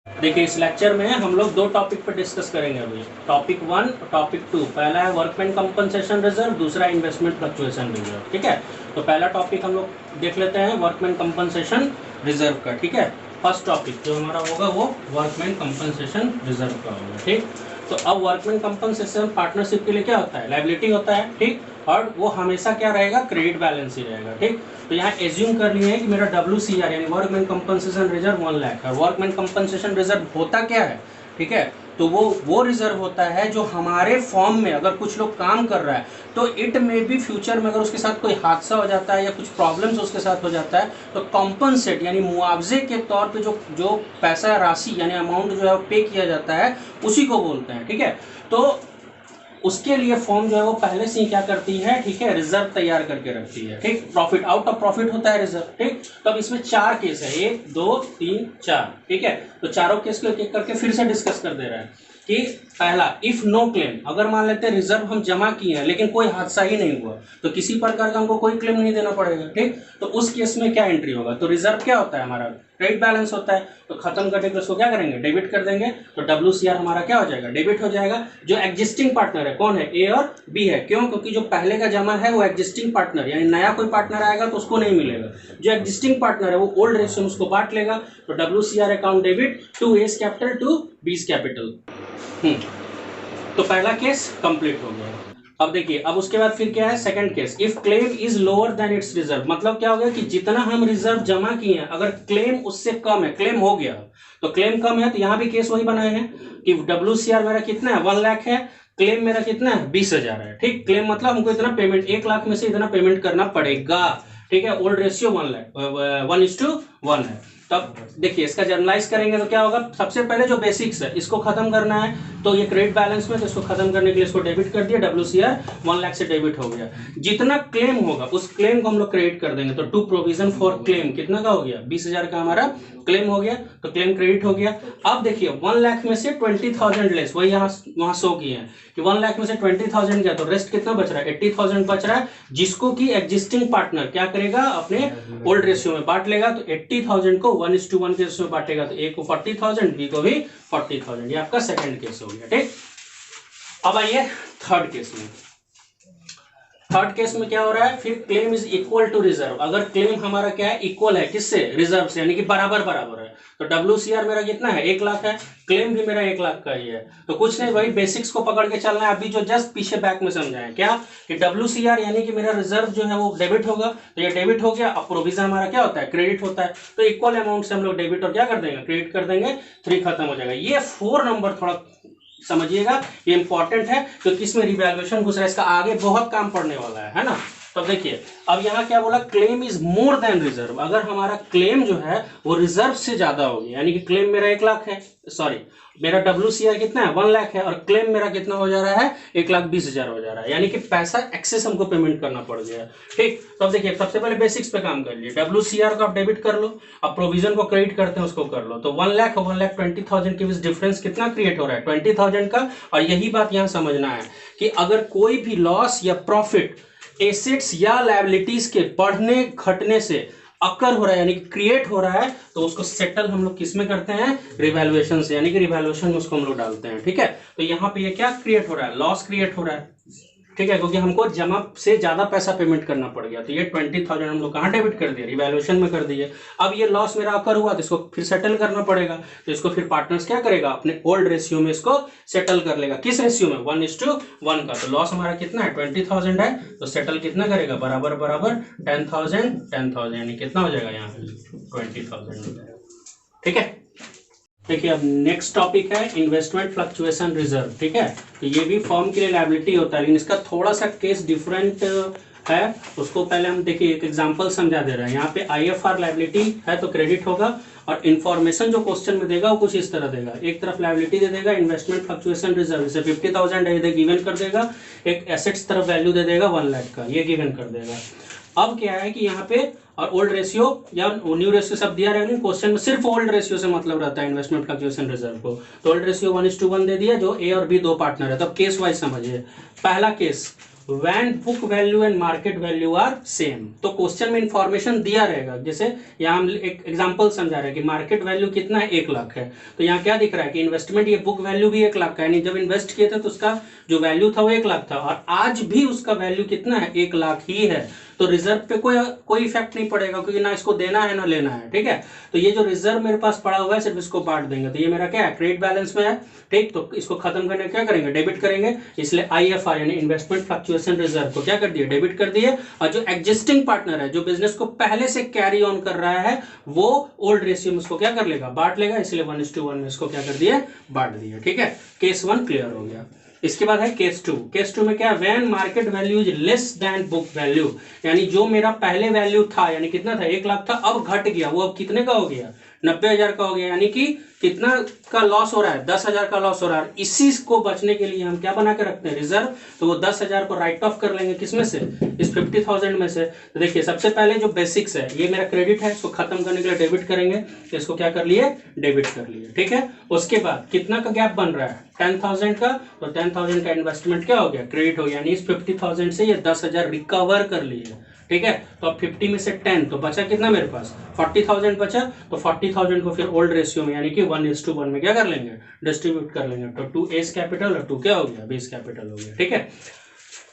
देखिए इस लेक्चर में हम लोग दो टॉपिक पर डिस्कस करेंगे अभी, टॉपिक 1 और टॉपिक 2। पहला है वर्कमैन कंपनसेशन रिजर्व, दूसरा इन्वेस्टमेंट फ्लक्चुएशन रिजर्व। ठीक है, तो पहला टॉपिक हम लोग देख लेते हैं वर्कमैन कंपनसेशन रिजर्व का। ठीक है, फर्स्ट टॉपिक जो हमारा होगा वो वर्कमैन कंपनसेशन रिजर्व का होगा। ठीक, तो अब वर्कमैन कंपनसेशन पार्टनरशिप के लिए क्या होता है, लायबिलिटी होता है। ठीक, और वो हमेशा क्या रहेगा, क्रेडिट बैलेंस ही रहेगा। ठीक, तो यहाँ एज्यूम कर लिए है कि मेरा WCR यानी वर्कमैन कंपनसेशन रिजर्व 1 लाख है। वर्कमैन कंपनसेशन रिजर्व होता क्या है, ठीक है, तो वो रिजर्व होता है जो हमारे फॉर्म में अगर कुछ लोग काम कर रहा है तो इट में भी फ्यूचर में अगर उसके साथ कोई हादसा हो जाता है या कुछ प्रॉब्लम्स उसके साथ हो जाता है तो कॉम्पनसेट यानी मुआवजे के तौर पे जो पैसा राशि यानी अमाउंट जो है पे किया जाता है उसी को बोलते हैं। ठीक है, तो उसके लिए फॉर्म जो है वो पहले से ही क्या करती है, ठीक है, रिजर्व तैयार करके रखती है। ठीक, प्रॉफिट आउट ऑफ प्रॉफिट होता है रिजर्व। ठीक, तो अब इसमें 4 केस है, 1 2 3 4। ठीक है, तो चारों केस को एक एक करके फिर से डिस्कस कर दे रहा है कि पहला, इफ नो क्लेम, अगर मान लेते हैं रिजर्व हम जमा किए हैं लेकिन कोई हादसा ही नहीं हुआ तो किसी प्रकार का हमको कोई क्लेम नहीं देना पड़ेगा। ठीक, तो उस केस में क्या एंट्री होगा, तो रिजर्व क्या होता है हमारा, क्रेडिट बैलेंस होता है, तो खत्म करने के उसको क्या करेंगे, डेबिट कर देंगे। तो WCR हमारा क्या हो जाएगा, डेबिट हो जाएगा। जो एग्जिस्टिंग पार्टनर है कौन है, A और B है। क्यों, क्योंकि जो पहले का जमा है वो एग्जिस्टिंग पार्टनर यानी नया कोई पार्टनर आएगा तो उसको नहीं मिलेगा। जो एग्जिस्टिंग पार्टनर है वो ओल्ड रेशियो में उसको बांट लेगा। तो WCR account debit to A's capital to B's capital. तो पहला केस कंप्लीट हो गया। अब देखिए, अब उसके बाद फिर क्या है, second case, if claim is lower than it's reserve, मतलब क्या हो गया कि जितना हम रिजर्व जमा किए हैं अगर क्लेम उससे कम है, क्लेम हो गया तो क्लेम कम है तो यहां भी केस वही बनाए हैं कि WCR मेरा कितना है, 1 लाख है, क्लेम मेरा कितना है, 20,000 है। ठीक, क्लेम मतलब हमको इतना पेमेंट, 1 लाख में से इतना पेमेंट करना पड़ेगा। ठीक है, ओल्ड रेशियो 1 लाख 1:1 है। तब देखिए इसका जर्नलाइज करेंगे तो क्या होगा, सबसे पहले जो बेसिक्स है इसको खत्म करना है। तो ये क्रेडिट बैलेंस में, तो इसको खत्म करने के लिए इसको डेबिट कर दिया, WCR 1 लाख से डेबिट हो गया। जितना क्लेम होगा उस क्लेम को हम लोग क्रेडिट कर देंगे। तो टू प्रोविजन फॉर क्लेम कितना का हो गया, 20,000 का हमारा क्लेम हो गया, तो क्लेम क्रेडिट हो गया। अब देखिए 1 लाख में से 20,000 लेस, वही यहाँ वहां शो किए हैं कि 1 लाख में से 20,000 गया तो रेस्ट कितना बच रहा है, 80,000 बच रहा है, जिसको कि एग्जिस्टिंग पार्टनर क्या करेगा, अपने ओल्ड रेशियो में बांट लेगा। तो 80,000 को 1:1 के रेशियो में बांटेगा, तो A को 40,000, B को भी 40,000। ये आपका सेकंड केस हो गया। ठीक, अब आइए थर्ड केस में। थर्ड केस में क्या हो रहा है, फिर claim is equal to reserve. अगर क्लेम हमारा क्या है, इक्वल है किससे, रिजर्व से, यानी कि बराबर बराबर है। तो WCR मेरा कितना है, 1 लाख है, क्लेम भी मेरा 1 लाख का ही है। तो कुछ नहीं, वही बेसिक्स को पकड़ के चलना है। अभी जो जस्ट पीछे बैक में समझाएं क्या कि WCR यानी कि मेरा रिजर्व जो है वो डेबिट होगा, तो ये डेबिट हो गया। अब प्रोविजन हमारा क्या होता है, क्रेडिट होता है। तो इक्वल अमाउंट से हम लोग डेबिट और क्या कर देंगे, क्रेडिट कर देंगे, 3 खत्म हो जाएगा। ये 4 नंबर थोड़ा समझिएगा, ये इंपॉर्टेंट है क्योंकि इसमें रिवैल्यूएशन घुस रहा है, इसका आगे बहुत काम पड़ने वाला है ना। तो देखिए अब यहाँ क्या बोला, claim is more than reserve. अगर हमारा क्लेम जो है वो रिजर्व से ज्यादा होगी, यानी कि क्लेम मेरा 1 लाख है, सॉरी मेरा WCR कितना है, 1 लाख है, और क्लेम मेरा कितना हो जा रहा है, 1,20,000 हो जा रहा है, यानी कि पैसा एक्सेस हमको पेमेंट करना पड़ गया। ठीक, तो अब देखिए सबसे पहले बेसिक्स पे काम कर लिए, WCR को आप डेबिट कर लो, अब प्रोविजन को क्रेडिट करते हैं उसको कर लो। तो 1 लाख और 1,20,000 के बीच डिफरेंस कितना क्रिएट हो रहा है, 20,000 का। और यही बात यहाँ समझना है कि अगर कोई भी लॉस या प्रॉफिट एसेट्स या लायबिलिटीज के बढ़ने घटने से अकर हो रहा है, यानी कि क्रिएट हो रहा है, तो उसको सेटल हम लोग किस में करते हैं, रिवैल्यूएशन से, यानी कि रिवैल्यूएशन में उसको हम लोग डालते हैं। ठीक है, तो यहाँ पे ये क्या क्रिएट हो रहा है, लॉस क्रिएट हो रहा है। ठीक है, क्योंकि हमको जमा से ज्यादा पैसा पेमेंट करना पड़ गया। तो ये 20,000 हम लोग कहाँ डेबिट कर दिए, रिवैल्यूएशन में कर दिए। अब ये लॉस मेरा अकर हुआ तो इसको फिर सेटल करना पड़ेगा। तो इसको फिर पार्टनर्स क्या करेगा, अपने ओल्ड रेशियो में इसको सेटल कर लेगा। किस रेशियो में, 1:1 का। तो लॉस हमारा कितना है, 20,000 है, तो सेटल कितना करेगा, बराबर बराबर 10,000 यानी कितना हो जाएगा यहाँ पे 20,000 हो जाएगा। ठीक है, देखिए अब नेक्स्ट टॉपिक है इन्वेस्टमेंट फ्लक्चुएशन रिजर्व। ठीक है, तो ये भी फॉर्म के लिए लायबिलिटी होता है, लेकिन इसका थोड़ा सा केस डिफरेंट है। उसको पहले हम देखिए एक एग्जांपल समझा दे रहे हैं। यहाँ पे IFR लायबिलिटी है तो क्रेडिट होगा, और इन्फॉर्मेशन जो क्वेश्चन में देगा वो कुछ इस तरह देगा। एक तरफ लायबिलिटी दे देगा इन्वेस्टमेंट फ्लक्चुएशन रिजर्व, जैसे 50,000 है, गिवन कर देगा। एक एसेट्स तरफ वैल्यू दे देगा 1 लाख का, ये गिवन कर देगा। अब क्या है कि यहाँ पे और ओल्ड रेशियो या न्यू रेशियो सब दिया रहेगा, क्वेश्चन में सिर्फ ओल्ड रेशियो से मतलब रहता है इन्वेस्टमेंट फ्लक्चुएशन रिजर्व को। तो ओल्ड रेशियो 1:1 दे दिया, जो A और B 2 पार्टनर है। तब केस वाइज समझिए। पहला केस when book value and market value are same. तो क्वेश्चन में इंफॉर्मेशन दिया रहेगा, जैसे यहाँ हम एक एग्जांपल समझा रहे हैं कि मार्केट वैल्यू कितना है, 1 लाख है। तो यहाँ क्या दिख रहा है कि इन्वेस्टमेंट, ये बुक वैल्यू भी 1 लाख का है, यानी जब इन्वेस्ट किए थे तो उसका जो वैल्यू था वो 1 लाख था, और आज भी उसका वैल्यू कितना है, 1 लाख ही है। तो रिजर्व पे कोई इफेक्ट नहीं पड़ेगा, क्योंकि ना इसको देना है ना लेना है, ठीक है। तो ये जो रिजर्व मेरे पास पड़ा हुआ है सिर्फ इसको बांट देंगे, तो ये मेरा क्या है, क्रेडिट बैलेंस में है, ठीक। तो इसको खत्म करने क्या करेंगे, डेबिट करेंगे, इसलिए IFR यानी इन्वेस्टमेंट फ्लक्चुएशन रिजर्व को क्या कर दिए, डेबिट कर दिए। और जो एग्जिस्टिंग पार्टनर है, जो बिजनेस को पहले से कैरी ऑन कर रहा है, वो ओल्ड रेशियो में उसको क्या कर लेगा, बांट लेगा, इसलिए 1:1 में इसको क्या कर दिया, बांट दिया, ठीक है। केस 1 क्लियर हो गया। इसके बाद है केस 2। केस 2 में क्या है, when market value is less than book value, यानी जो मेरा पहले वैल्यू था, यानी कितना था, 1 लाख था, अब घट गया, वो अब कितने का हो गया, 90,000 का हो गया, यानी कि कितना का लॉस हो रहा है, 10,000 का लॉस हो रहा है। इसी को बचने के लिए हम क्या बना के रखते हैं, रिजर्व। तो वो 10,000 को राइट ऑफ कर लेंगे, किसमें से, इस 50,000 में से। तो देखिए सबसे पहले जो बेसिक्स है, ये मेरा क्रेडिट है, इसको खत्म करने के लिए डेबिट करेंगे, तो इसको क्या कर लिए, डेबिट कर लिए, ठीक है। उसके बाद कितना का गैप बन रहा है, 10,000 का, तो 10,000 का इन्वेस्टमेंट क्या हो गया, क्रेडिट हो गया, यानी इस 50,000 से ये 10,000 रिकवर कर लिए, ठीक है। तो अब 50 में से 10 तो बचा कितना मेरे पास, 40,000 बचा। तो 40,000 को फिर ओल्ड रेशियो में यानी कि 1:1 में क्या कर लेंगे, डिस्ट्रीब्यूट कर लेंगे। तो 2 एस कैपिटल और 2 क्या हो गया, बेस कैपिटल हो गया, ठीक है।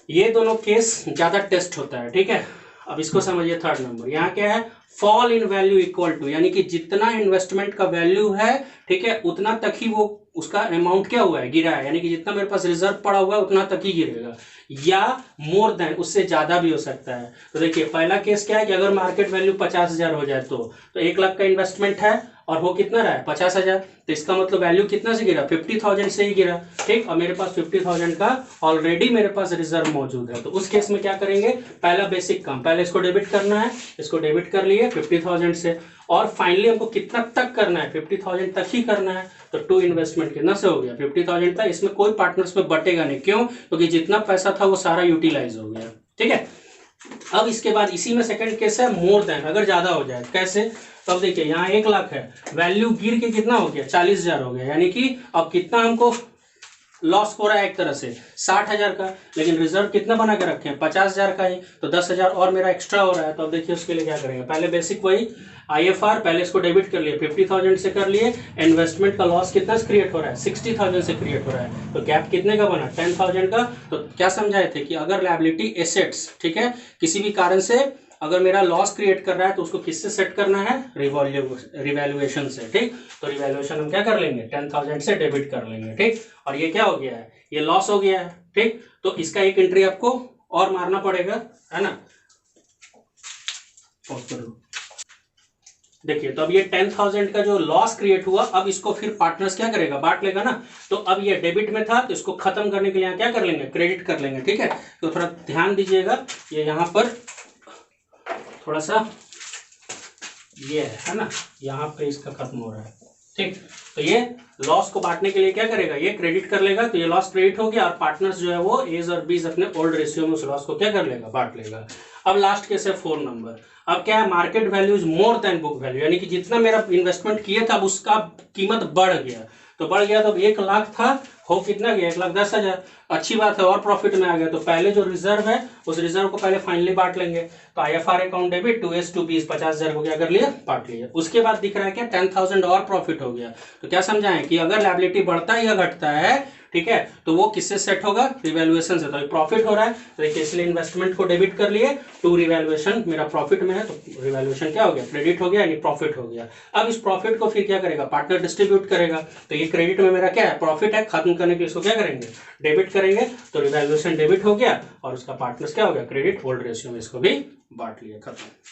ये दोनों केस ज्यादा टेस्ट होता है, ठीक है। अब इसको समझिए, थर्ड नंबर यहाँ क्या है, fall in value equal to, यानी कि जितना इन्वेस्टमेंट का वैल्यू है, ठीक है, उतना तक ही वो उसका अमाउंट क्या हुआ है, गिरा है, यानी कि जितना मेरे पास रिजर्व पड़ा हुआ है उतना तक ही गिरेगा, या मोर देन, उससे ज्यादा भी हो सकता है। तो देखिए पहला केस क्या है कि अगर मार्केट वैल्यू 50,000 हो जाए तो 1 लाख का इन्वेस्टमेंट है और वो कितना रहा है, 50,000, तो इसका मतलब वैल्यू कितना से गिरा, 50,000 से ही गिरा, ठीक। और मेरे पास 50,000 का ऑलरेडी मेरे पास रिजर्व मौजूद है। तो उस केस में क्या करेंगे, पहला बेसिक काम, पहले इसको डेबिट करना है, इसको डेबिट कर लिए 50,000 से, और फाइनली हमको कितना तक करना है, 50,000 तक ही करना है। तो 2 इन्वेस्टमेंट कितना से हो गया, 50,000 तक। इसमें कोई पार्टनर्स में बटेगा नहीं, क्यों, क्योंकि जितना पैसा था वो सारा यूटिलाइज हो गया, ठीक है। अब इसके बाद इसी में सेकंड केस है, मोर देन, अगर ज्यादा हो जाए, कैसे। तो अब देखिए यहाँ 1 लाख है, वैल्यू गिर के कितना हो गया, 40,000 हो गया, यानी कि अब कितना हमको लॉस हो रहा है, एक तरह से 60,000 का, लेकिन रिजर्व कितना बना के रखे हैं, 50,000 का ही, तो 10,000 और मेरा एक्स्ट्रा हो रहा है। तो अब देखिए उसके लिए क्या करेंगे, पहले बेसिक वही IFR, पहले इसको डेबिट कर लिए, 50,000 से कर लिए। इन्वेस्टमेंट का लॉस कितना से क्रिएट हो रहा है, 60,000 से क्रिएट हो रहा है। तो गैप कितने का बना, 10,000 का। तो क्या समझाए थे कि अगर लायबिलिटी एसेट्स, ठीक है, किसी भी कारण से अगर मेरा लॉस क्रिएट कर रहा है तो उसको किससे सेट करना है, रिवैल्यूएशन से, ठीक। तो रिवैल्यूएशन हम क्या कर लेंगे, 10,000 से डेबिट कर लेंगे, ठीक। और ये क्या हो गया है, ये लॉस हो गया है, ठीक। तो इसका एक एंट्री आपको और मारना पड़ेगा, है ना। देखिए तो अब ये 10,000 का जो लॉस क्रिएट हुआ, अब इसको फिर पार्टनर्स क्या करेगा, बांट लेगा ना। तो अब ये डेबिट में था, तो इसको खत्म करने के लिए यहाँ क्या कर लेंगे, क्रेडिट कर लेंगे, ठीक है। तो थोड़ा ध्यान दीजिएगा, ये यहाँ पर थोड़ा सा ये है ना, यहाँ पे इसका खत्म हो रहा है, ठीक। तो ये लॉस को बांटने के लिए क्या करेगा, ये क्रेडिट कर लेगा, तो ये लॉस क्रेडिट हो गया, और पार्टनर्स जो है वो एज और बीज अपने ओल्ड रेशियो में उस लॉस को क्या कर लेगा, बांट लेगा। अब लास्ट केस है 4 नंबर। अब क्या है, market value is more than book value, यानी कि जितना मेरा इन्वेस्टमेंट किया था उसका कीमत बढ़ गया। तो बढ़ गया, तो 1 लाख था, हो कितना गया, 1,10,000। अच्छी बात है, और प्रॉफिट में आ गया। तो पहले जो रिजर्व है उस रिजर्व को पहले फाइनली बांट लेंगे। तो IFR account debit 2S 2B 50,000 को क्या कर लिया, बांट लिया। उसके बाद दिख रहा है क्या, 10,000 और प्रॉफिट हो गया। तो क्या समझाएं कि अगर लायबिलिटी बढ़ता है या घटता है, ठीक है, तो वो किससे सेट होगा, रिवैल्यूएशन से। तो प्रॉफिट हो रहा है, तो देखिए इसलिए इन्वेस्टमेंट को डेबिट कर लिए, 2 रिवैल्यूएशन मेरा प्रॉफिट में है, तो रिवैल्यूएशन क्या हो गया, क्रेडिट हो गया, यानी प्रॉफिट हो गया। अब इस प्रॉफिट को फिर क्या करेगा, पार्टनर डिस्ट्रीब्यूट करेगा। तो ये क्रेडिट में मेरा क्या है, प्रॉफिट है, खत्म करने के लिए इसको क्या करेंगे, डेबिट करेंगे। तो रिवैल्यूएशन डेबिट हो गया, और उसका पार्टनर्स क्या हो गया, क्रेडिट, ओल्ड रेशियो में इसको भी बांट लिया, खत्म।